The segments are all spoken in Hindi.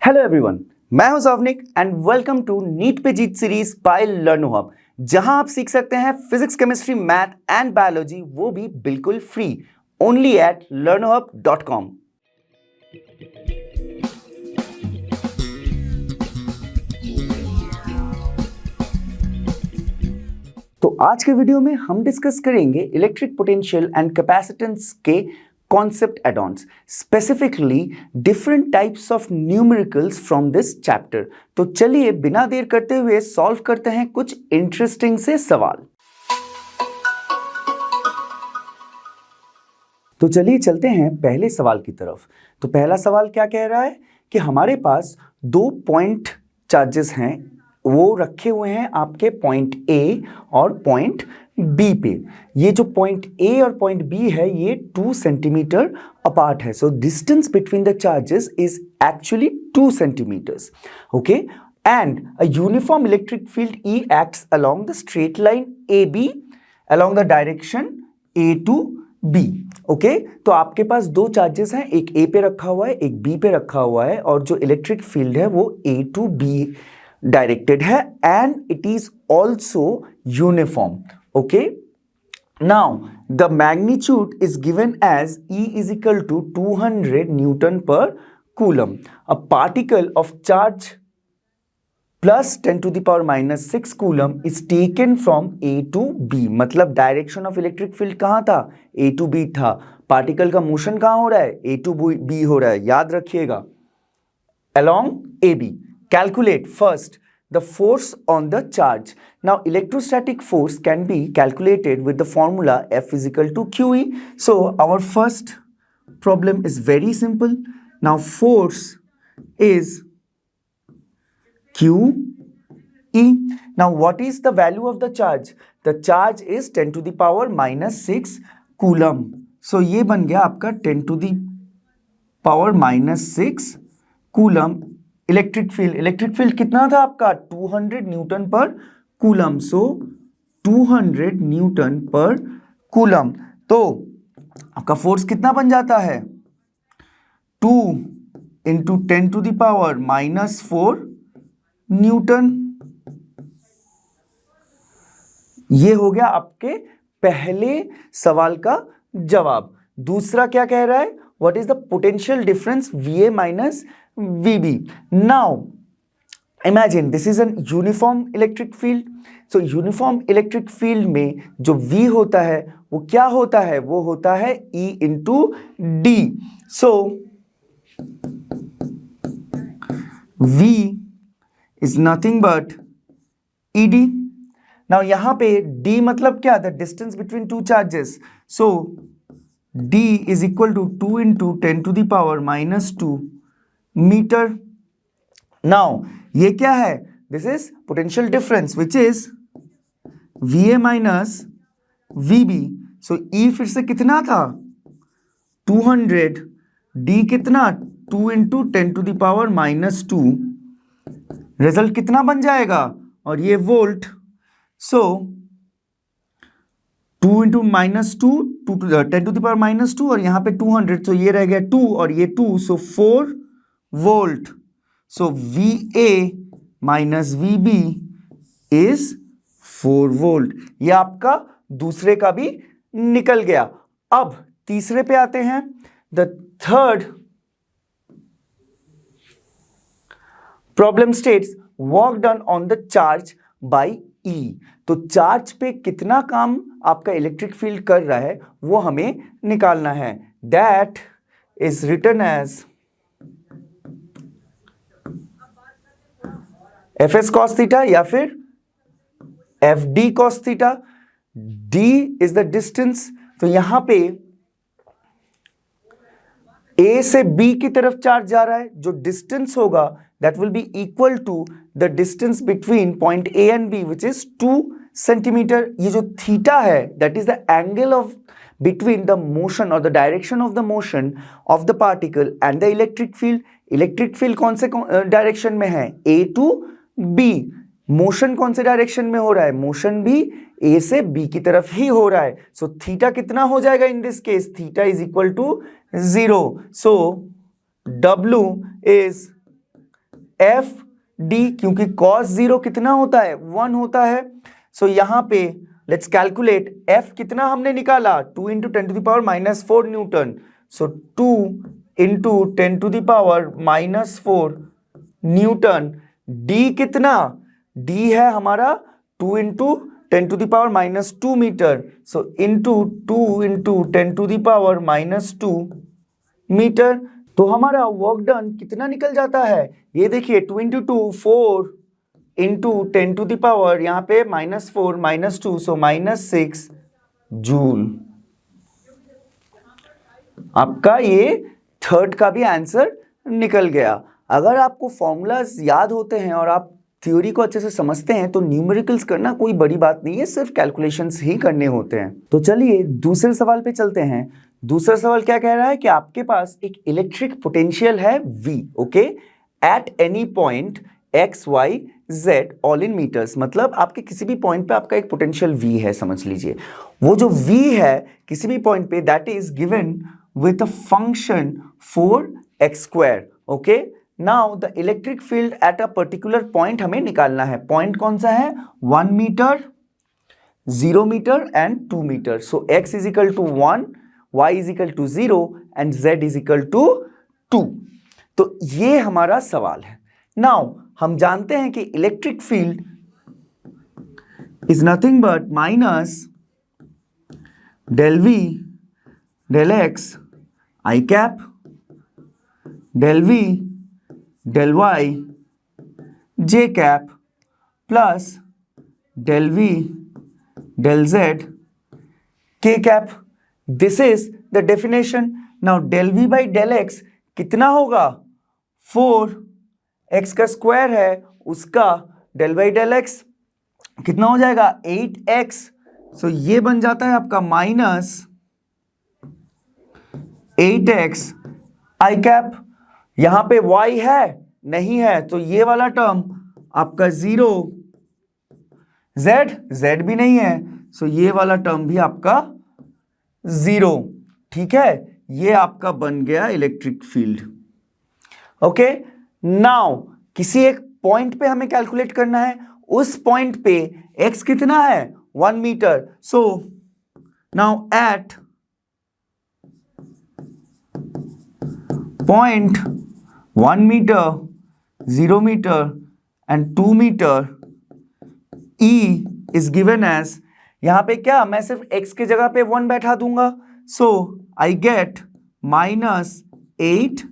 हेलो एवरीवन, मैं हूं सौवनिक एंड वेलकम टू नीट पे जीत सीरीज बाय लर्नो हब, जहां आप सीख सकते हैं physics, chemistry, math and biology, वो भी बिल्कुल फ्री, ओनली एट learnohub.com। तो आज के वीडियो में हम डिस्कस करेंगे इलेक्ट्रिक पोटेंशियल एंड कैपेसिटेंस के concept add-ons, specifically different types of numericals from this chapter. तो चलिए बिना देर करते हुए सॉल्व करते हैं कुछ इंटरेस्टिंग से सवाल। तो चलिए चलते हैं पहले सवाल की तरफ। तो पहला सवाल क्या कह रहा है कि हमारे पास दो पॉइंट चार्जेस हैं, वो रखे हुए हैं आपके पॉइंट ए और पॉइंट बी पे। ये जो पॉइंट ए और पॉइंट बी है ये 2 सेंटीमीटर अपार्ट है। So distance between the charges is actually 2 centimetres. Okay, and a uniform electric field E acts along the straight line AB along the direction A to B। Okay, तो आपके पास दो चार्जेस हैं, एक A पे रखा हुआ है, एक B पे रखा हुआ है, और जो इलेक्ट्रिक फील्ड है वो A to B directed है and it is also uniform। Okay, now the magnitude is given as E is equal to 200 Newton per Coulomb। A particle of charge plus 10 to the power minus 6 Coulomb is taken from A to B। मतलब डायरेक्शन ऑफ इलेक्ट्रिक फील्ड कहाँ था? A to B था। पार्टिकल का मोशन कहाँ हो रहा है? A to B हो रहा है, याद रखिएगा, along AB। Calculate first the force on the charge। Now electrostatic force can be calculated with the formula F is equal to QE। So our first problem is very simple। Now force is QE। Now what is the value of the charge? The charge is 10 to the power minus 6 Coulomb। So ये बन गया आपका 10 to the power minus 6 Coulomb electric field कितना था आपका? 200 newton per coulomb. So 200 newton per coulomb. तो आपका फोर्स कितना बन जाता है? 2 into 10 to the power minus 4 newton. ये हो गया आपके पहले सवाल का जवाब। दूसरा क्या कह रहा है? What is the potential difference VA minus VB। Now imagine this is an uniform electric field। So uniform electric field में जो V होता है वो क्या होता है? वो होता है E into D। So V is nothing but ED। Now यहाँ पे D मतलब क्या? The distance between two charges। So D is equal to 2 into 10 to the power minus 2 metre. Now ये क्या है? This is potential difference which is VA minus VB। So E फिर से कितना था? 200। D कितना? 2 into 10 to the power minus 2। Result कितना बन जाएगा? और ये volt. So 2 into minus 2 10 to the power minus 2 और यहाँ पे 200। सो ये रह गया 2 और ये 2, सो 4 volt. So VA minus VB is 4 volt. ये आपका दूसरे का भी निकल गया। अब तीसरे पे आते हैं। The third problem states work done on the charge by E। तो चार्ज पे कितना काम आपका इलेक्ट्रिक फील्ड कर रहा है वो हमें निकालना है। That is written as FS cos theta या फिर FD cos theta. D is the distance. तो यहां पे A से B की तरफ चार्ज जा रहा है, जो डिस्टेंस होगा that will be equal to the distance between point A and B which is 2 centimetre. ये जो थीटा है that is the angle of between the motion or the direction of the motion of the particle and the electric field। Electric field कौन से डायरेक्शन में है? A to B। मोशन कौन से डायरेक्शन में हो रहा है? मोशन भी A से B की तरफ ही हो रहा है। सो थीटा कितना हो जाएगा in this case? Theta is equal to 0। सो W इज एफ डी, क्योंकि cos 0 कितना होता है, 1 होता है। सो यहाँ पे लेट्स कैलकुलेट, एफ कितना हमने निकाला, 2 इंटू 10⁻⁻4 न्यूटन। सो 2 इंटू 10⁻⁻4 न्यूटन। डी कितना, डी है हमारा 2 into 10⁻⁻2 metre. So into 2 into 10⁻⁻2 metre. तो हमारा वर्क डन कितना निकल जाता है, ये देखिए 2 इंटू 2 4 इंटू 10⁻, यहाँ पे -4 -2, सो -6 जूल। आपका ये थर्ड का भी आंसर निकल गया। अगर आपको फॉर्मूलाज याद होते हैं और आप थ्योरी को अच्छे से समझते हैं तो न्यूमेरिकल्स करना कोई बड़ी बात नहीं है, सिर्फ कैलकुलेशंस ही करने होते हैं। तो चलिए दूसरे सवाल पे चलते हैं। दूसरा सवाल क्या कह रहा है कि आपके पास एक इलेक्ट्रिक पोटेंशियल है V, okay, at any point x y z all in metres. मतलब आपके किसी भी पॉइंट पे आपका एक पोटेंशियल V है, समझ लीजिए। वो जो V है किसी भी पॉइंट पे, that is given with a function 4x², okay. Now the electric field at a particular point हमें निकालना है। पॉइंट कौन सा है, 1 metre, 0 metre and 2 metre. So x is equal to 1, y is equal to 0 and z is equal to 2। तो ये हमारा सवाल है। नाउ हम जानते हैं कि electric field is nothing but minus del v del x i cap del v del y j cap plus del v del z k cap. This is the definition. Now del v by del x कितना होगा, 4, x का स्क्वायर है उसका del बाई del x कितना हो जाएगा, 8x। सो ये बन जाता है आपका -8x i कैप। यहां पे y है नहीं है, तो ये वाला टर्म आपका 0, z भी नहीं है, सो ये वाला टर्म भी आपका 0। ठीक है, ये आपका बन गया इलेक्ट्रिक फील्ड। ओके, नाउ किसी एक पॉइंट पे हमें कैलकुलेट करना है। उस पॉइंट पे x कितना है, 1 metre. So now at point 1 metre, 0 metre and 2 metre, E is given as, यहां पे क्या, मैं सिर्फ x की जगह पे 1 बैठा दूंगा। So I get -8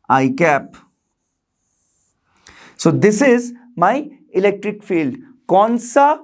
i cap. So this is my electric field. कौन सा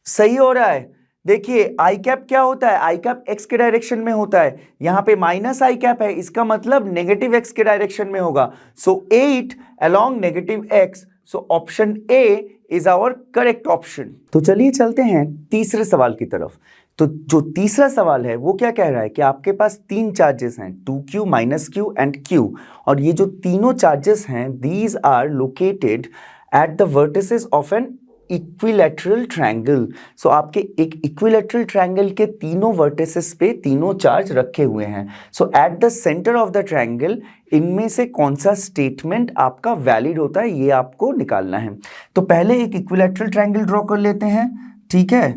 सही हो रहा है, देखिए आई कैप क्या होता है, आई कैप एक्स के डायरेक्शन में होता है, यहां पे माइनस आई कैप है, इसका मतलब नेगेटिव एक्स के डायरेक्शन में होगा। So 8 along negative x. So option A is our correct option. तो चलिए चलते हैं तीसरे सवाल की तरफ। तो जो तीसरा सवाल है वो क्या कह रहा है कि आपके पास 3 चार्जेस हैं, 2q, -q एंड q, और ये जो तीनों चार्जेस हैं these are located at the vertices of an equilateral triangle. So आपके एक इक्विलैटरल ट्रायंगल के तीनों वर्टिसेस पे तीनों चार्ज रखे हुए हैं। So at the centre of the triangle इनमें से कौन सा स्टेटमेंट आपका वैलिड होता है, ये आपको निकालना है। तो पहले एक इक्विलैटरल ट्रायंगल ड्रॉ कर लेते हैं। ठीक है,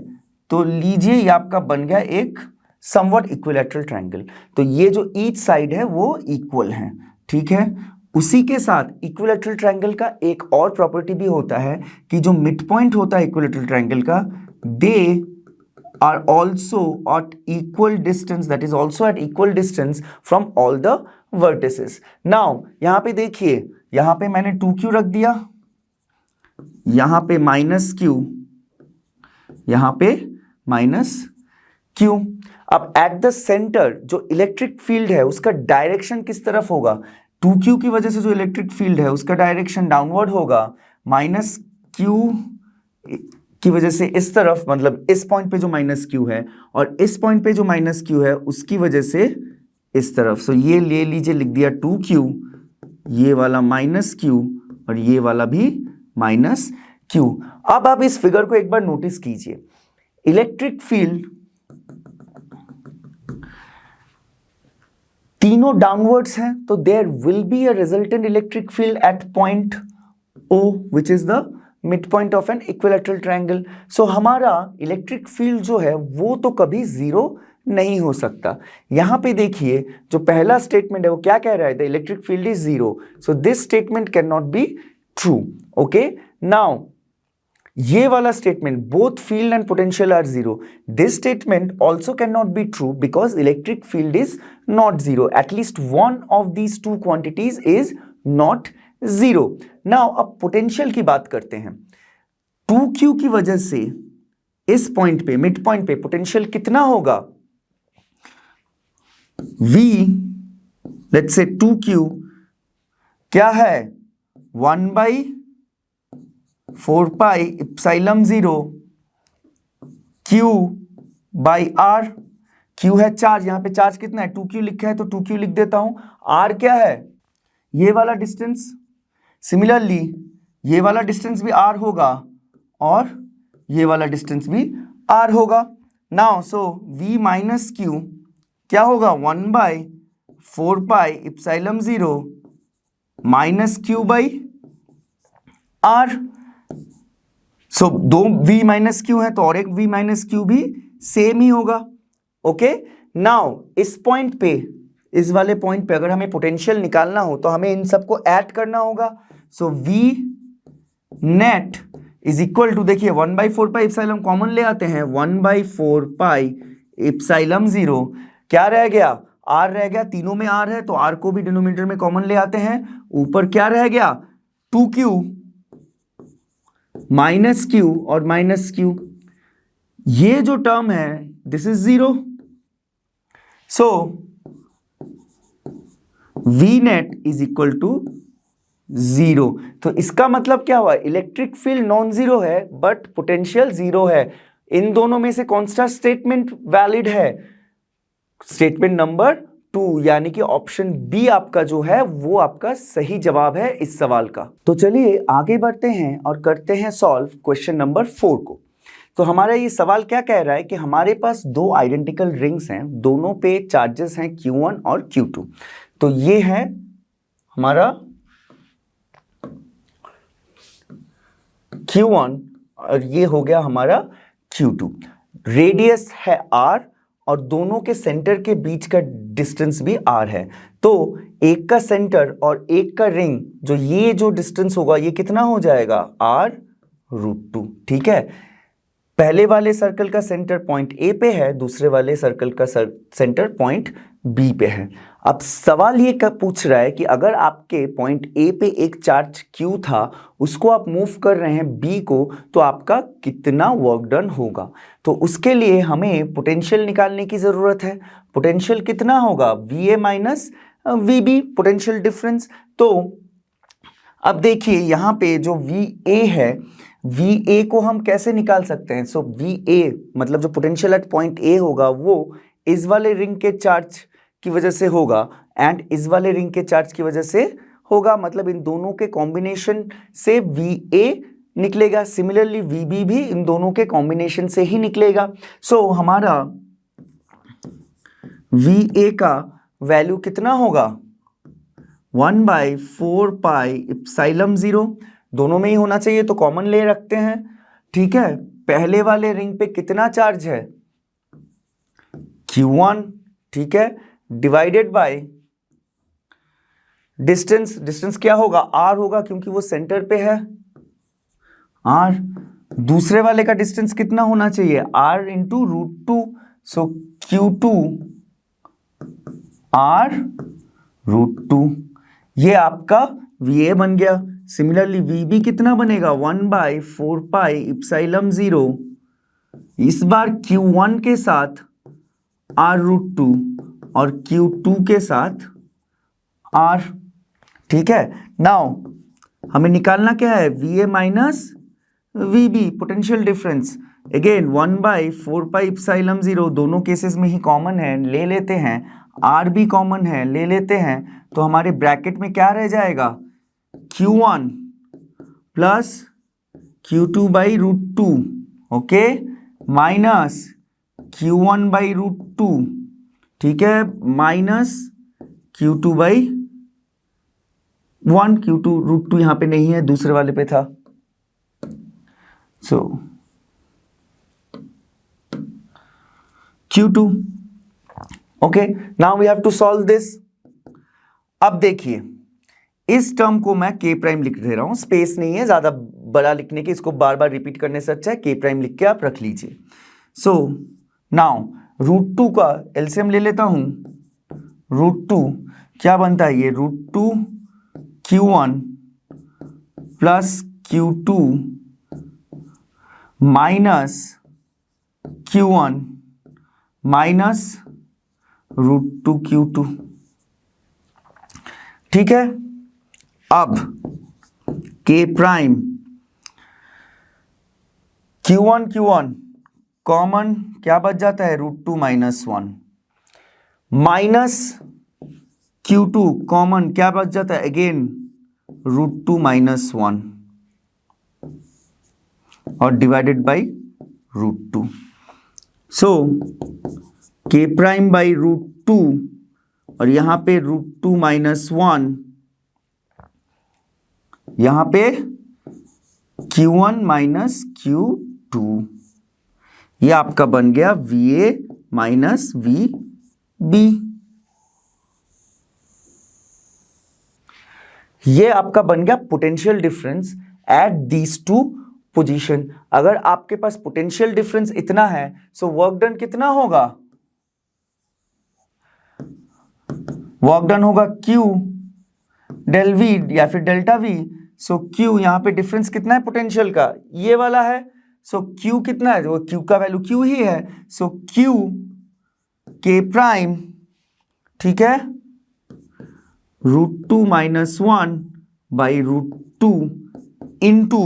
तो लीजिए ये आपका बन गया एक समवट इक्विलैटरल ट्रायंगल। तो ये जो ईच साइड है वो इक्वल है। ठीक है, उसी के साथ इक्विलैटरल ट्रायंगल का एक और प्रॉपर्टी भी होता है कि जो मिड पॉइंट होता है इक्विलैटरल ट्रायंगल का, they are also at equal distance, that is also at equal distance from all the vertices. Now यहां पे देखिए, यहां पे मैंने 2q रख दिया, यहां पे -q, यहां पे -q। अब एट द सेंटर जो इलेक्ट्रिक फील्ड है उसका डायरेक्शन किस तरफ होगा, 2q की वजह से जो इलेक्ट्रिक फील्ड है उसका डायरेक्शन डाउनवर्ड होगा, -q की वजह से इस तरफ, मतलब इस पॉइंट पे जो -q है और इस पॉइंट पे जो -q है उसकी वजह से इस तरफ। सो ये ले लीजिए, लिख दिया 2q, ये वाला -q और ये वाला भी -q। अब आप इस फिगर को एक बार नोटिस कीजिए, इलेक्ट्रिक फील्ड तीनों डाउनवर्ड्स हैं, तो there will be a resultant electric field at point O which is the midpoint of an equilateral triangle. So हमारा इलेक्ट्रिक फील्ड जो है वो तो कभी जीरो नहीं हो सकता। यहां पे देखिए जो पहला स्टेटमेंट है वो क्या कह रहा है, the electric field is zero, so this statement can not be true. Okay, now ये वाला statement both field and potential are zero, this statement also can not be true because electric field is not zero, at least one of these two quantities is not zero. Now अब पोटेंशियल की बात करते हैं। 2q की वजह से इस पॉइंट पे, मिड पॉइंट पे पोटेंशियल कितना होगा, v लेट्स से 2q क्या है 1/4 pi epsilon 0 q by r। q है चार्ज, यहां पे चार्ज कितना है 2q लिखा है तो 2q लिख देता हूं। r क्या है ये वाला डिस्टेंस, सिमिलरली ये वाला डिस्टेंस भी r होगा और ये वाला डिस्टेंस भी r होगा। Now so v minus q क्या होगा 1/4 pi epsilon 0 minus q by r। So दो v माइनस q है तो और एक v माइनस q भी सेम ही होगा। ओके, नाउ इस पॉइंट पे, इस वाले पॉइंट पे अगर हमें पोटेंशियल निकालना हो तो हमें इन सबको ऐड करना होगा। So v net is equal to, देखिए 1/4 पाई इप्सिलॉन कॉमन ले आते हैं, 1/4 पाई इप्सिलॉन 0 क्या रह गया r रह गया, तीनों में r है तो r को भी डिनोमिनेटर में कॉमन ले आते हैं, ऊपर क्या रह गया 2q माइनस q और माइनस q, ये जो टर्म है this is zero. So v net is equal to zero. तो इसका मतलब क्या हुआ, इलेक्ट्रिक फील्ड नॉन जीरो है बट पोटेंशियल जीरो है। इन दोनों में से कौन सा स्टेटमेंट वैलिड है, स्टेटमेंट नंबर 2, यानी कि ऑप्शन बी आपका जो है वो आपका सही जवाब है इस सवाल का। तो चलिए आगे बढ़ते हैं और करते हैं सॉल्व क्वेश्चन नंबर 4 को। तो हमारा ये सवाल क्या कह रहा है कि हमारे पास दो आइडेंटिकल रिंग्स हैं, दोनों पे चार्जेस हैं Q1 और Q2। तो ये है हमारा Q1 और ये हो गया हमारा Q2। रेडियस है R और दोनों के सेंटर के बीच का डिस्टेंस भी R है। तो एक का सेंटर और एक का रिंग, जो ये जो डिस्टेंस होगा ये कितना हो जाएगा R√2। ठीक है, पहले वाले सर्कल का सेंटर पॉइंट A पे है, दूसरे वाले सर्कल का सेंटर पॉइंट B पे है। अब सवाल ये पूछ रहा है कि अगर आपके पॉइंट A पे एक चार्ज Q था, उसको आप मूव कर रहे हैं B को, तो आपका कितना वर्क डन होगा। तो उसके लिए हमें पोटेंशियल निकालने की ज़रूरत है। पोटेंशियल कितना होगा VA minus VB, potential difference. तो अब देखिए यहाँ पे जो VA है, VA को हम कैसे निकाल सकते हैं। सो VA मतलब जो पोटेंशियल एट पॉइंट A होगा वो इस वाले रिंग के चार्ज की वजह से होगा एंड इस वाले रिंग के चार्ज की वजह से होगा, मतलब इन दोनों के कॉम्बिनेशन से VA निकलेगा। सिमिलरली VB भी इन दोनों के कॉम्बिनेशन से ही निकलेगा। सो हमारा VA का वैल्यू कितना होगा 1/4 पाई इप्सिलॉन 0, दोनों में ही होना चाहिए तो कॉमन ले रखते हैं। ठीक है, पहले वाले रिंग पे कितना चार्ज है Q1, ठीक है, डिवाइडेड बाय डिस्टेंस, डिस्टेंस क्या होगा R होगा क्योंकि वो सेंटर पे है R। दूसरे वाले का डिस्टेंस कितना होना चाहिए R इंटू √2, सो Q2 R√2, ये आपका VA बन गया। सिमिलरली VB कितना बनेगा 1/4 पाई इप्सिलॉन 0, इस बार Q1 के साथ R√2 और Q2 के साथ R। ठीक है, नाउ हमें निकालना क्या है VA minus VB, potential difference. Again 1/4 pi epsilon 0 दोनों केसेस में ही कॉमन है, ले लेते हैं। R भी कॉमन है, ले लेते हैं। तो हमारे ब्रैकेट में क्या रह जाएगा Q1 plus Q2/√2, okay, minus Q1/√2, ठीक है, माइनस Q2/√2, 1 Q2 √2 यहाँ पे नहीं है, दूसरे वाले पे था। So Q2। Okay, now we have to solve this. अब देखिए, इस टर्म को मैं K प्राइम लिख दे रहा हूं, स्पेस नहीं है ज्यादा बड़ा लिखने के, इसको बार बार रिपीट करने से अच्छा है K प्राइम लिख के आप रख लीजिए। सो नाउ √2 का एलसीएम ले लेता हूं। √2 क्या बनता है, ये √2 Q1 plus Q2 minus Q1 minus √2 Q2। ठीक है, अब K प्राइम Q1 कॉमन क्या बच जाता है, √2 माइनस 1 माइनस Q2 कॉमन क्या बच जाता है, अगेन √2 माइनस 1 और divided by √2। So K prime by √2 और यहां पे √2 माइनस 1, यहां पे Q1 माइनस Q2, ये आपका बन गया VA माइनस VB। ये आपका बन गया potential difference at these two position. अगर आपके पास पोटेंशियल डिफरेंस इतना है, सो वर्क डन कितना होगा, वर्क डन होगा Q डेल V या फिर डेल्टा V। सो Q यहां पे डिफरेंस कितना है पोटेंशियल का, ये वाला है। सो Q कितना है, वो Q का वैल्यू Q ही है। सो Q K प्राइम, ठीक है, √2 minus 1 by √2 into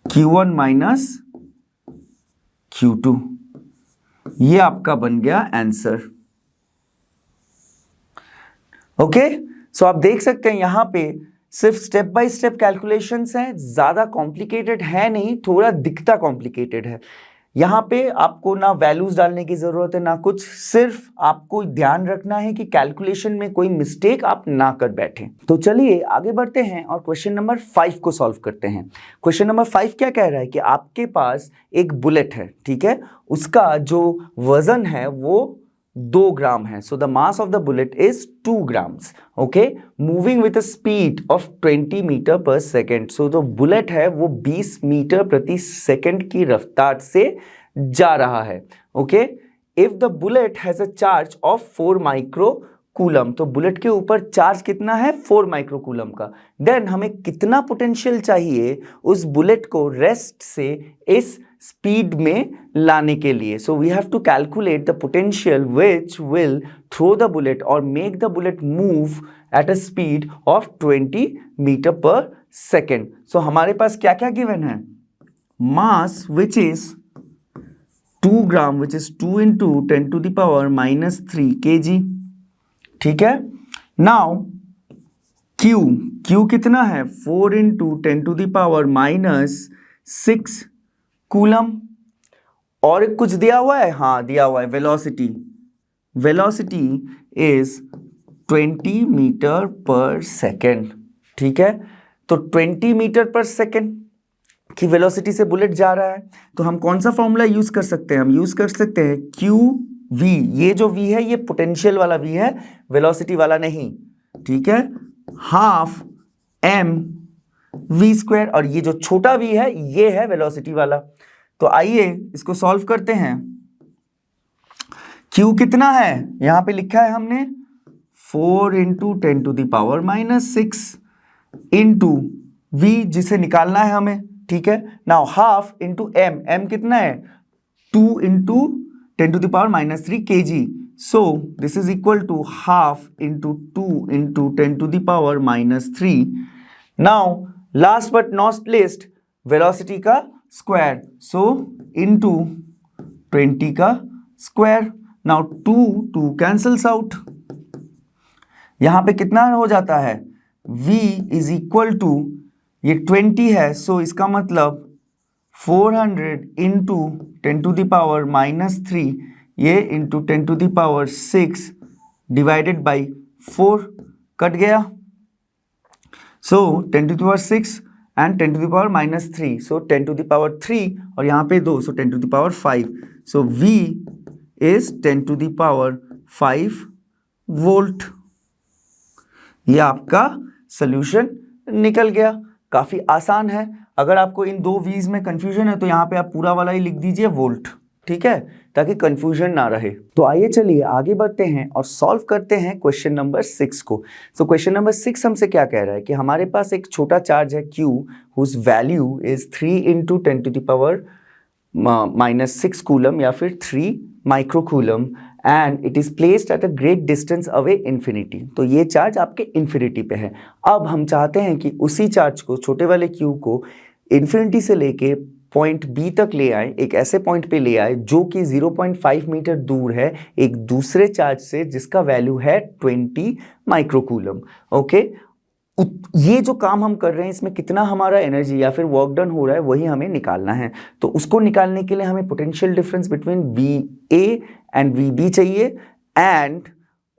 Q1 minus Q2, ये आपका बन गया आंसर। ओके, सो आप देख सकते हैं यहां पे सिर्फ स्टेप बाय स्टेप कैलकुलेशंस हैं, ज्यादा कॉम्प्लिकेटेड है नहीं, थोड़ा दिखता कॉम्प्लिकेटेड है। यहां पे आपको ना वैल्यूज डालने की जरूरत है ना कुछ, सिर्फ आपको ध्यान रखना है कि कैलकुलेशन में कोई मिस्टेक आप ना कर बैठे। तो चलिए आगे बढ़ते हैं और क्वेश्चन नंबर 5 को सॉल्व करते हैं। क्वेश्चन नंबर 5 क्या कह रहा है कि आपके पास एक बुलेट है, ठीक है, उसका जो वजन है वो 2 ग्राम है। So the mass of the bullet is 2 grams, okay, moving with a speed of 20 metre per second. So जो बुलेट है वो 20 मीटर प्रति सेकेंड की रफ्तार से जा रहा है। Okay, if the bullet has a charge of 4 micro coulomb, तो बुलेट के ऊपर चार्ज कितना है, 4 माइक्रो कूलम का। देन हमें कितना पोटेंशियल चाहिए उस बुलेट को रेस्ट से इस स्पीड में लाने के लिए। So we have to calculate the potential which will throw the bullet और make the bullet move at a speed of 20 metre per second. So हमारे पास क्या क्या गिवन है, mass which is 2 gram which is 2 into 10 to the power minus 3 kg, ठीक है। नाउ Q कितना है, 4 into 10 to the power minus 6 coulomb. और कुछ दिया हुआ है, हाँ दिया हुआ है velocity is 20 metre per second, ठीक है। तो 20 मीटर पर सेकेंड की वेलोसिटी से बुलेट जा रहा है, तो हम कौन सा फॉर्मूला यूज कर सकते हैं, हम यूज कर सकते हैं QV। ये जो V है ये पोटेंशियल वाला V है, वेलोसिटी वाला नहीं, ठीक है, हाफ mv², और ये जो छोटा v है ये है वेलोसिटी वाला। तो आइए इसको सॉल्व करते हैं। Q कितना है, यहां पे लिखा है हमने 4 into 10 to the power minus 6 into v जिसे निकालना है हमें, ठीक है। नाउ हाफ इंटू m कितना है, 2 into 10 to the power minus 3 kg। So this is equal to half into 2 into 10 to the power minus 3. Now last but not least velocity का square, so into 20 का square. Now 2 cancels out, यहां पे कितना हो जाता है, v is equal to ये 20 है, so इसका मतलब 400 into 10 to the power minus 3 ये into 10 to the power 6 divided by 4, cut गया, so 10 to the power 6 and 10 to the power -3, so 10 to the power 3 और यहाँ पे 2, so 10 to the power 5, so V is 10 to the power 5 volt. ये आपका सोल्यूशन निकल गया। काफी आसान है। अगर आपको इन दो V's में कंफ्यूजन है तो यहाँ पे आप पूरा वाला ही लिख दीजिए वोल्ट, ठीक है, ताकि कंफ्यूजन ना रहे। तो आइए चलिए आगे बढ़ते हैं और सॉल्व करते हैं क्वेश्चन नंबर 6 को। सो क्वेश्चन नंबर 6 हमसे क्या कह रहा है कि हमारे पास एक छोटा चार्ज है Q whose value is 3 into 10 to the power -6 coulomb या फिर 3 microcoulomb and it is placed at a great distance away infinity. तो ये चार्ज आपके इन्फिनिटी पे है। अब हम चाहते हैं कि उसी चार्ज को, छोटे वाले Q को इन्फिनिटी से लेके पॉइंट बी तक ले आए, एक ऐसे पॉइंट पे ले आए जो कि 0.5 मीटर दूर है एक दूसरे चार्ज से जिसका वैल्यू है 20 माइक्रोकूलम। ओके, ये जो काम हम कर रहे हैं इसमें कितना हमारा एनर्जी या फिर वर्क डन हो रहा है वही हमें निकालना है। तो उसको निकालने के लिए हमें potential difference between VA and VB चाहिए एंड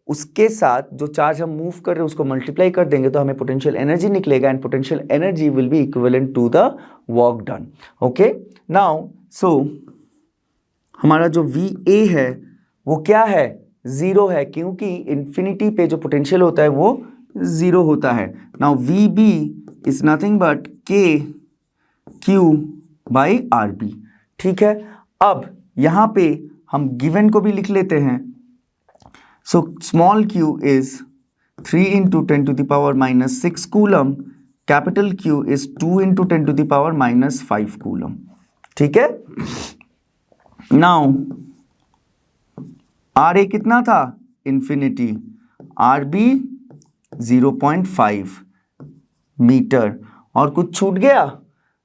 उसके साथ जो चार्ज हम मूव कर रहे हैं उसको मल्टीप्लाई कर देंगे तो हमें पोटेंशियल एनर्जी निकलेगा and potential energy will be equivalent to the work done. Okay, now so हमारा जो VA है वो क्या है, 0 है, क्योंकि इन्फिनिटी पे जो पोटेंशियल होता है वो 0 होता है। Now VB is nothing but KQ by RB, ठीक है। अब यहाँ पे हम गिवन को भी लिख लेते हैं। So small q is 3 into 10 to the power -6 coulomb, capital Q is 2 into 10 to the power -5 coulomb, ठीक है। Now RA कितना था, इन्फिनिटी, RB 0.5 मीटर, और कुछ छूट गया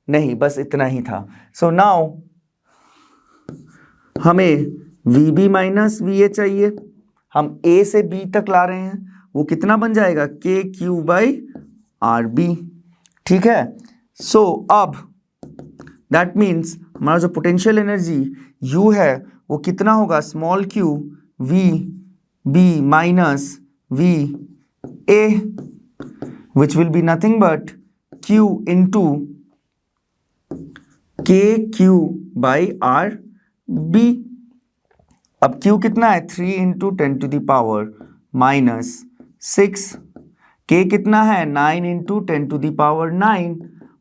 नहीं, बस इतना ही था। So now हमें VB माइनस VA चाहिए। हम A से B तक ला रहे हैं, वो कितना बन जाएगा, KQ बाई RB, ठीक है। सो अब दैट मीन्स हमारा जो पोटेंशियल एनर्जी U है वो कितना होगा, small q VB minus VA which will be nothing but Q into KQ by RB। अब Q कितना है, 3 into 10 to the power -6, K कितना है, 9 इंटू 10 टू द पावर 9,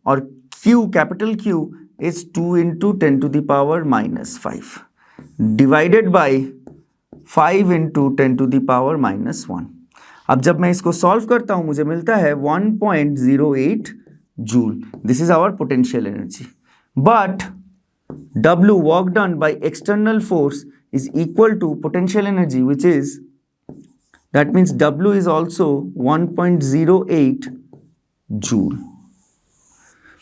और Q capital Q is 2 into 10 to the power -5 divided by 5 into 10 to the power -1। अब जब मैं इसको सॉल्व करता हूं मुझे मिलता है 1.08 joule. This is our potential energy, but W work done by external force is equal to potential energy, which is, that means W is also 1.08 joule.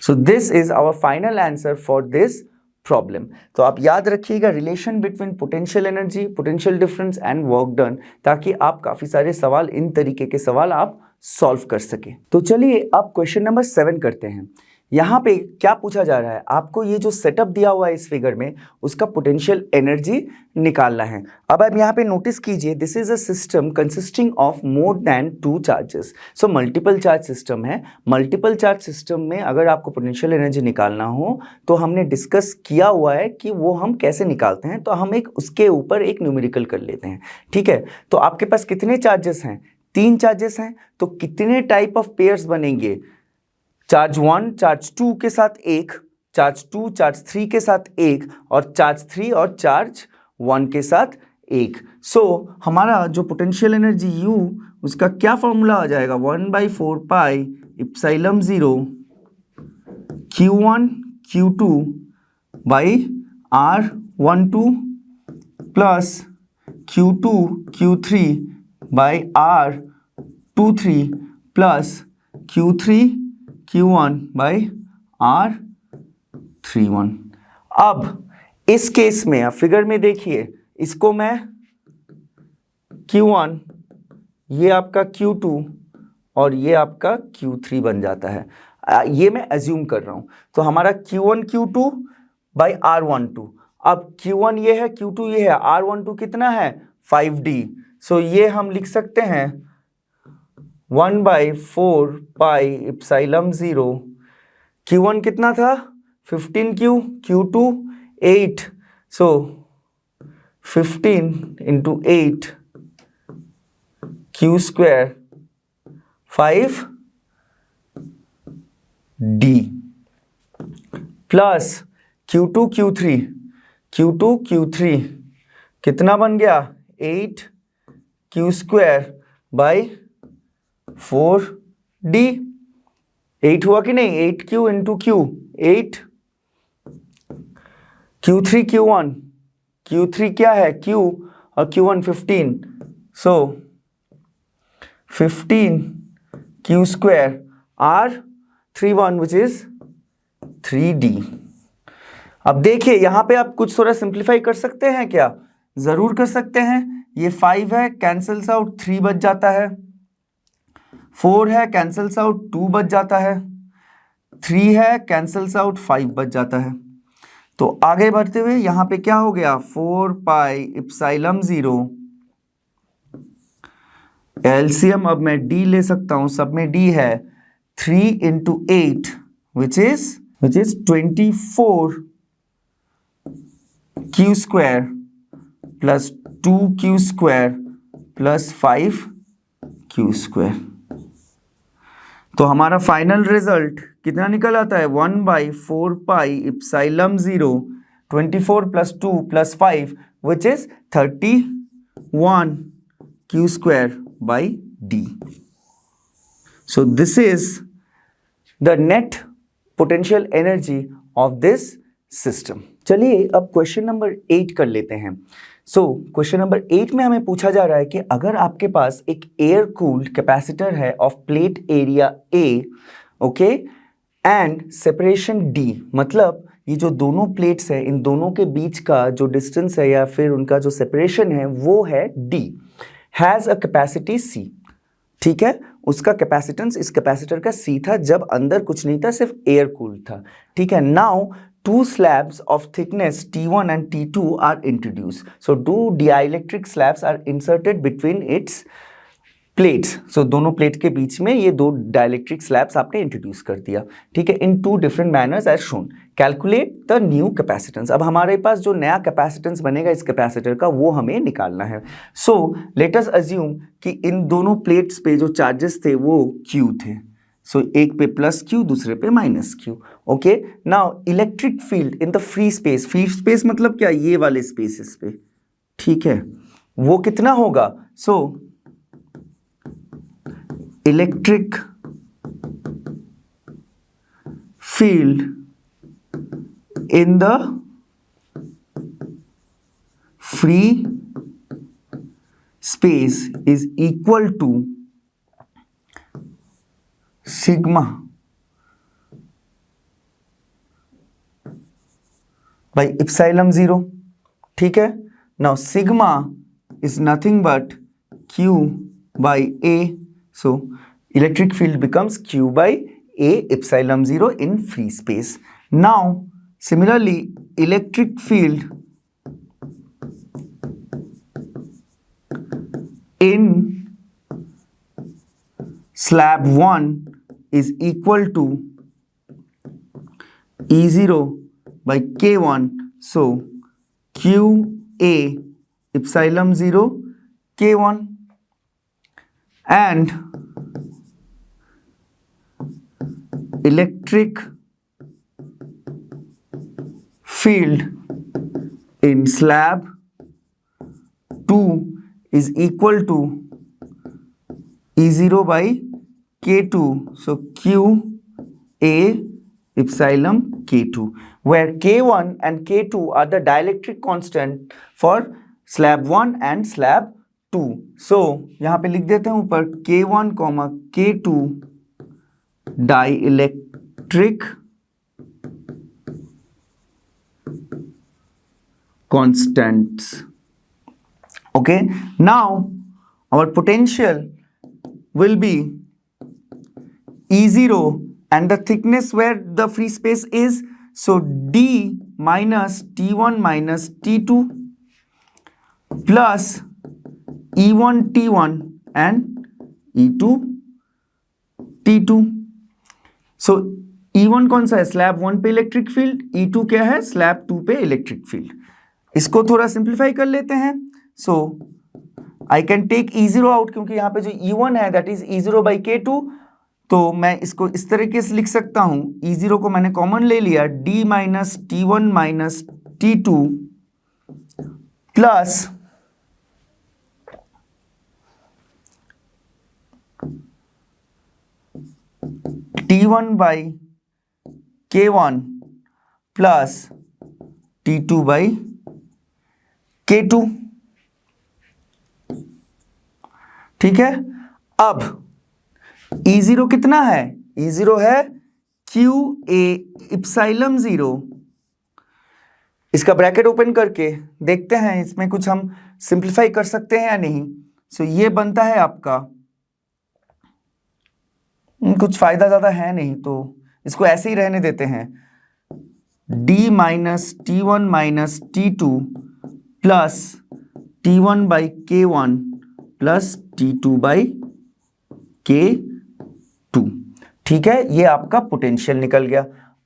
So this is our final answer for this problem. तो आप याद रखिएगा relation between potential energy, potential difference and work done, ताकि आप काफी सारे सवाल, इन तरीके के सवाल आप सॉल्व कर सके। तो चलिए अब क्वेश्चन नंबर 7 करते हैं। यहाँ पे क्या पूछा जा रहा है, आपको ये जो सेटअप दिया हुआ है इस फिगर में उसका पोटेंशियल एनर्जी निकालना है। अब आप यहाँ पे नोटिस कीजिए, this is a system consisting of more than 2 charges. So multiple charge system है। मल्टीपल चार्ज सिस्टम में अगर आपको पोटेंशियल एनर्जी निकालना हो तो हमने डिस्कस किया हुआ है कि वो हम कैसे निकालते हैं, तो हम एक उसके ऊपर एक न्यूमेरिकल कर लेते हैं, ठीक है। तो आपके पास कितने चार्जेस हैं, 3 चार्जेस हैं, तो कितने टाइप ऑफ पेयर्स बनेंगे, चार्ज 1 चार्ज 2 के साथ एक, चार्ज 2 चार्ज 3 के साथ एक, और चार्ज 3 और चार्ज 1 के साथ एक। सो हमारा जो पोटेंशियल एनर्जी U उसका क्या फॉर्मूला आ जाएगा, 1/4 pi epsilon 0 Q1 Q2 by R12 plus Q2 Q3 by R23 plus Q3 Q1 by R31। अब इस केस में आप फिगर में देखिए, इसको मैं Q1, ये आपका Q2 और ये आपका Q3 बन जाता है। ये मैं एज्यूम कर रहा हूं। तो हमारा Q1 Q2 बाई R12, अब Q1 ये है, Q2 ये है, R12 कितना है 5D। सो ये हम लिख सकते हैं 1/4 पाई एप्सिलॉन 0 Q1 कितना था 15Q, Q2 8, सो 15 into 8 Q square 5D plus Q2 Q3 कितना बन गया 8 Q square बाई 4D 8 हुआ कि नहीं 8Q into Q 8 Q3 क्या है Q और Q1 15, so 15 Q square R31 which is 3D। अब देखिए यहां पे आप कुछ थोड़ा सिंप्लीफाई कर सकते हैं क्या, जरूर कर सकते हैं। ये 5 है कैंसल्स आउट 3 बच जाता है, 4 है कैंसल्स आउट 2 बच जाता है, 3 है कैंसल्स आउट 5 बच जाता है। तो आगे बढ़ते हुए यहां पे क्या हो गया 4 पाई एप्सिलॉन 0 एलसीएम अब मैं D ले सकता हूं, सब में D है 3 into 8 which is 24 Q square plus 2Q square plus 5 Q square। तो हमारा फाइनल रिजल्ट कितना निकल आता है 1/4 pi epsilon 0 24 plus 2 plus 5 which is 31 Q square by D। So this is the net potential energy of this system। चलिए अब क्वेश्चन नंबर 8 कर लेते हैं। क्वेश्चन नंबर 8 में हमें पूछा जा रहा है कि अगर आपके पास एक एयर कूल्ड कैपेसिटर है of plate area A, okay, and separation D, मतलब ये जो दोनों प्लेट्स है इन दोनों के बीच का जो डिस्टेंस है या फिर उनका जो सेपरेशन है वो है D, has a capacity C, ठीक है, उसका कैपेसिटेंस इस कैपेसिटर का C था जब अंदर कुछ नहीं था, सिर्फ एयर कूल्ड था, ठीक है। Now two slabs of thickness T1 and T2 are introduced. So two dielectric slabs are inserted between its plates. So दोनों प्लेट के बीच में ये दो dielectric slabs आपने इंट्रोड्यूस कर दिया, ठीक है, in two different manners as shown. Calculate the new capacitance। अब हमारे पास जो नया कैपेसिटेंस बनेगा इस कैपेसिटर का वो हमें निकालना है। So let us assume कि इन दोनों प्लेट्स पे जो चार्जेस थे वो Q थे, सो एक पे प्लस Q दूसरे पे minus Q, okay. Now electric field in the free space, free space मतलब क्या, ये वाले स्पेसेस पे, ठीक है, वो कितना होगा, so electric field in the free space is equal to sigma by epsilon 0, ठीक है। Now sigma is nothing but Q by A, so electric field becomes Q by A epsilon 0 in free space. Now similarly electric field in slab 1 is equal to E0 by K1, so QA epsilon 0 K1, and electric field in slab 2 is equal to E0 by K2, so QA epsilon K2, where K1 and K2 are the dielectric constant for slab 1 and slab 2. So यहाँ पे लिख देते हैं ऊपर K1, K2 dielectric constants. Okay, now our potential will be E0 and the thickness where the free space is, so D minus T1 minus T2 plus E1 T1 and E2 T2। So E1 कौन सा है, स्लैब 1 पे इलेक्ट्रिक फील्ड, E2 क्या है, स्लैब 2 पे इलेक्ट्रिक फील्ड। इसको थोड़ा सिंप्लीफाई कर लेते हैं। So I can take E0 out, क्योंकि यहाँ पे जो E1 है that is E0 by K2, तो मैं इसको इस तरीके से लिख सकता हूं, E0 को मैंने कॉमन ले लिया, D minus T1 minus T2 plus T1 by K1 plus T2 by K2। ठीक है, अब E0 कितना है, E0 है QA इप्सिलॉन 0। इसका ब्रैकेट ओपन करके देखते हैं इसमें कुछ हम सिंप्लीफाई कर सकते हैं या नहीं। सो ये बनता है आपका, कुछ फायदा ज्यादा है नहीं तो इसको ऐसे ही रहने देते हैं, D minus T1 minus T2 plus T1 by K1 plus T2 by K2। ठीक है, ये आपका पोटेंशियल निकल गया।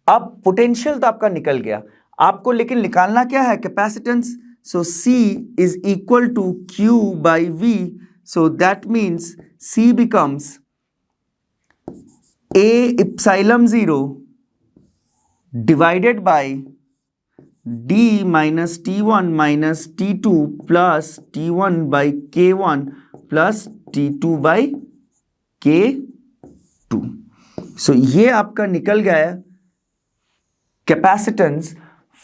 अब पोटेंशियल तो आपका निकल गया, आपको लेकिन निकालना क्या है, capacitance. So C is equal to Q by V, so that means C becomes A epsilon 0 divided by D minus T1 minus T2 plus T1 by K1 plus T2 by K2। So ये आपका निकल गया capacitance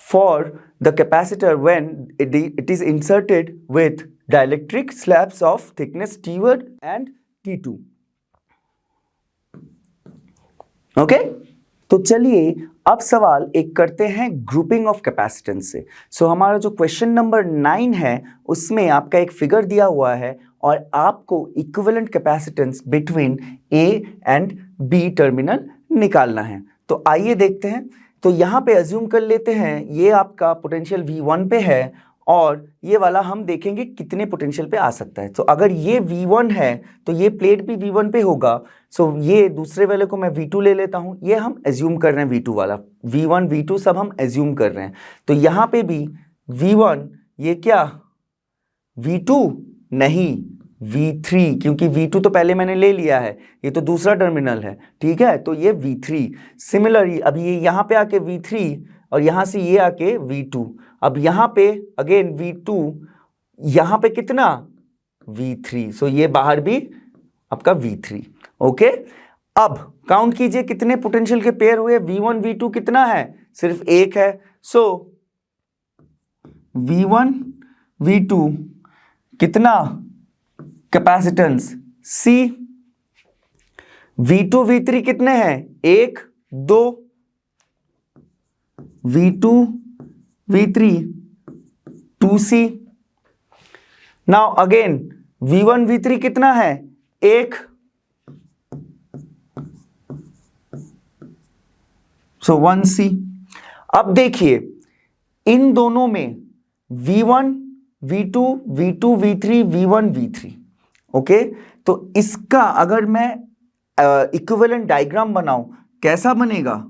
for the capacitor when it is inserted with dielectric slabs of thickness T1 and T2। Okay, तो चलिए अब सवाल एक करते हैं ग्रुपिंग ऑफ कैपेसिटेंस से। सो हमारा जो क्वेश्चन नंबर 9 है उसमें आपका एक फिगर दिया हुआ है और आपको equivalent capacitance between A and B terminal निकालना है। तो आइए देखते हैं। तो यहाँ पे अज्यूम कर लेते हैं ये आपका पोटेंशियल V1 पे है और ये वाला हम देखेंगे कितने पोटेंशियल पे आ सकता है। तो अगर ये V1 है तो ये प्लेट भी V1 पे होगा। सो ये दूसरे वाले को मैं V2 ले लेता हूँ, ये हम एज्यूम कर रहे हैं V2 वाला, V1 V2 सब हम एज्यूम कर रहे हैं। तो यहाँ पे भी V1 ये क्या V2 नहीं V3, क्योंकि V2 तो पहले मैंने ले लिया है, ये तो दूसरा टर्मिनल है। ठीक है, तो ये V3। सिमिलरली अब ये यहाँ पे आके V3 और यहाँ से ये आके V2। अब यहाँ पे अगेन V2, यहाँ पे कितना V3, सो ये बाहर भी आपका V3। ओके, अब काउंट कीजिए कितने पोटेंशियल के पेयर हुए, V1 V2 कितना है, सिर्फ एक है। सो V1 V2 कितना कैपेसिटेंस C, V2 V3 कितने हैं, 1 2, V2 V3 2C। Now again V1 V3 कितना है, 1, सो 1C। अब देखिए इन दोनों में V1 V2 V2 V3 V1 V3। Okay, तो इसका अगर मैं इक्विवेलेंट डायग्राम बनाऊं कैसा बनेगा,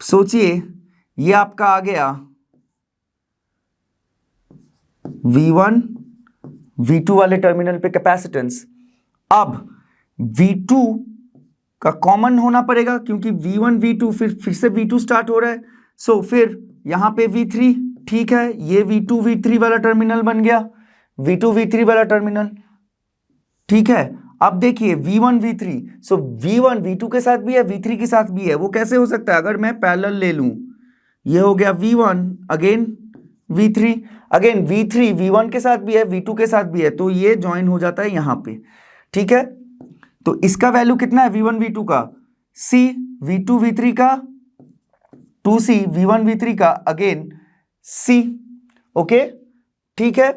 सोचिए। ये आपका आ गया V1 V2 वाले टर्मिनल पे कैपेसिटेंस। अब V2 का कॉमन होना पड़ेगा क्योंकि V1 V2 फिर से V2 स्टार्ट हो रहा है। सो फिर यहां पे V3, ठीक है, ये V2 V3 वाला टर्मिनल बन गया, V2 V3 वाला टर्मिनल। ठीक है, अब देखिए V1 V3, सो V1 V2 के साथ भी है V3 के साथ भी है। वो कैसे हो सकता है, अगर मैं पैरेलल ले लूं, ये हो गया V1 again V3, again V3 V1 के साथ भी है V2 के साथ भी है, तो ये ज्वाइन हो जाता है यहां पे। ठीक है, तो इसका वैल्यू कितना है V1 V2 का, C, V2 V3 का 2C, V1 V3 का अगेन C। ओके, ठीक है,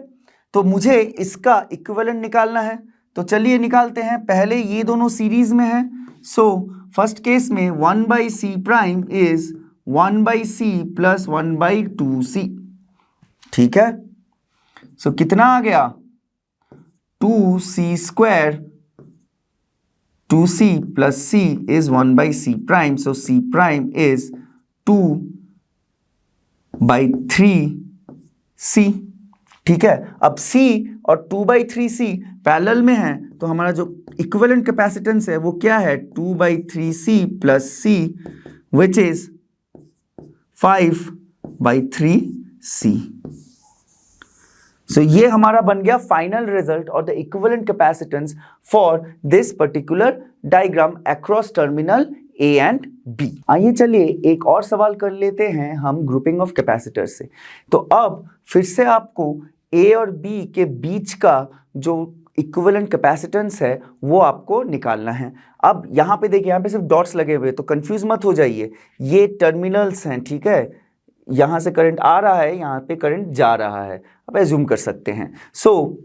तो मुझे इसका इक्विवेलेंट निकालना है। तो चलिए निकालते हैं। पहले ये दोनों सीरीज में है। सो फर्स्ट केस में 1/C prime is 1/C plus 1/2C। ठीक है, सो कितना आ गया 2C square 2c plus c is 1 by c prime. So c prime is 2 by 3c. ठीक है, अब c और 2 by 3c पैरेलल में है, तो हमारा जो इक्विवेलेंट कैपेसिटेंस है वो क्या है, 2 by 3c plus c which is 5 by 3c. So ये हमारा बन गया फाइनल रिजल्ट और the equivalent capacitance for this particular diagram across terminal A and B. आइए चलिए एक और सवाल कर लेते हैं हम ग्रुपिंग ऑफ कैपेसिटर से. तो अब फिर से आपको A और B के बीच का जो इक्विवेलेंट कैपेसिटेंस है वो आपको निकालना है. अब यहाँ पे देखिए, यहाँ पे सिर्फ डॉट्स लगे हुए, तो कंफ्यूज मत हो जाइए, ये टर्मिनल्स हैं. ठीक है, यहाँ से करंट आ रहा है, यहाँ पे करंट जा रहा है, अब एज्यूम कर सकते हैं. सो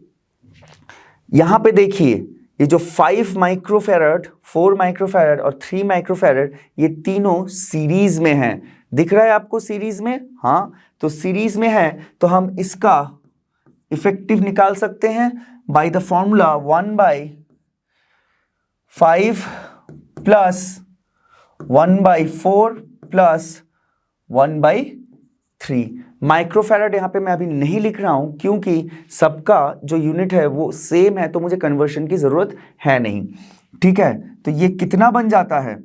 यहाँ पे देखिए, ये जो 5 माइक्रोफैरड, 4 माइक्रोफैरड और 3 माइक्रोफैरड, ये तीनों सीरीज में हैं. दिख रहा है आपको सीरीज में? हाँ, तो सीरीज में है तो हम इसका इफेक्टिव निकाल सकते हैं by the formula 1/5 plus 1/4 plus 1/3. Microfarad यहाँ पे मैं अभी नहीं लिख रहा हूँ क्योंकि सबका जो यूनिट है वो सेम है, तो मुझे कन्वर्शन की ज़रूरत है नहीं. ठीक है, तो ये कितना बन जाता है,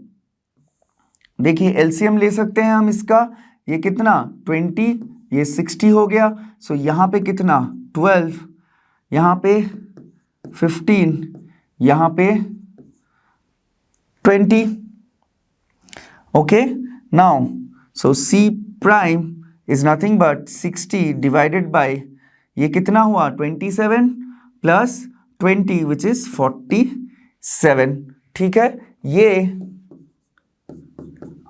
देखिए एलसीएम ले सकते हैं हम इसका. ये कितना 20, ये 60 हो गया. सो यहाँ पे कितना 12, यहाँ पे 15, यहाँ पे 20. Okay, now so C prime is nothing but 60 divided by, ये कितना हुआ 27 plus 20 which is 47. ठीक है, ये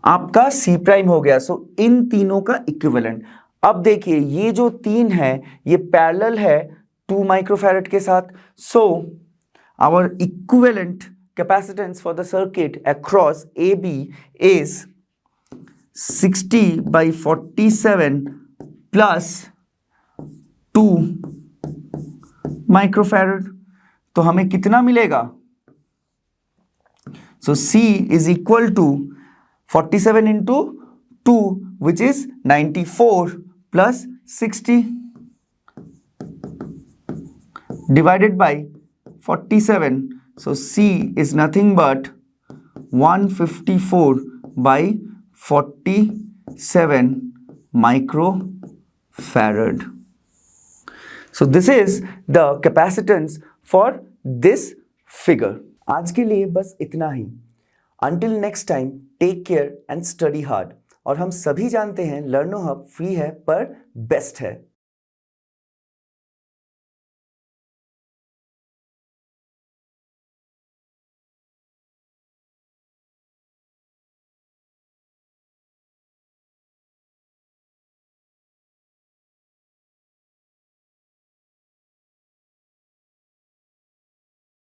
आपका C प्राइम हो गया. सो इन तीनों का इक्विवेलेंट. अब देखिए ये जो तीन है ये पैरेलल है 2 माइक्रोफैरड के साथ. So our equivalent capacitance for the circuit across AB is 60 by 47 plus 2 microfarad. तो हमें कितना मिलेगा, सो C is equal to 47 into 2 which is 94 plus 60 divided by 47. So C is nothing but 154 by 47 microfarad. So this is the capacitance for this figure. आज के लिए बस इतना ही. Until next time, take care and study hard. और हम सभी जानते हैं लर्नो हब फ्री है पर बेस्ट है.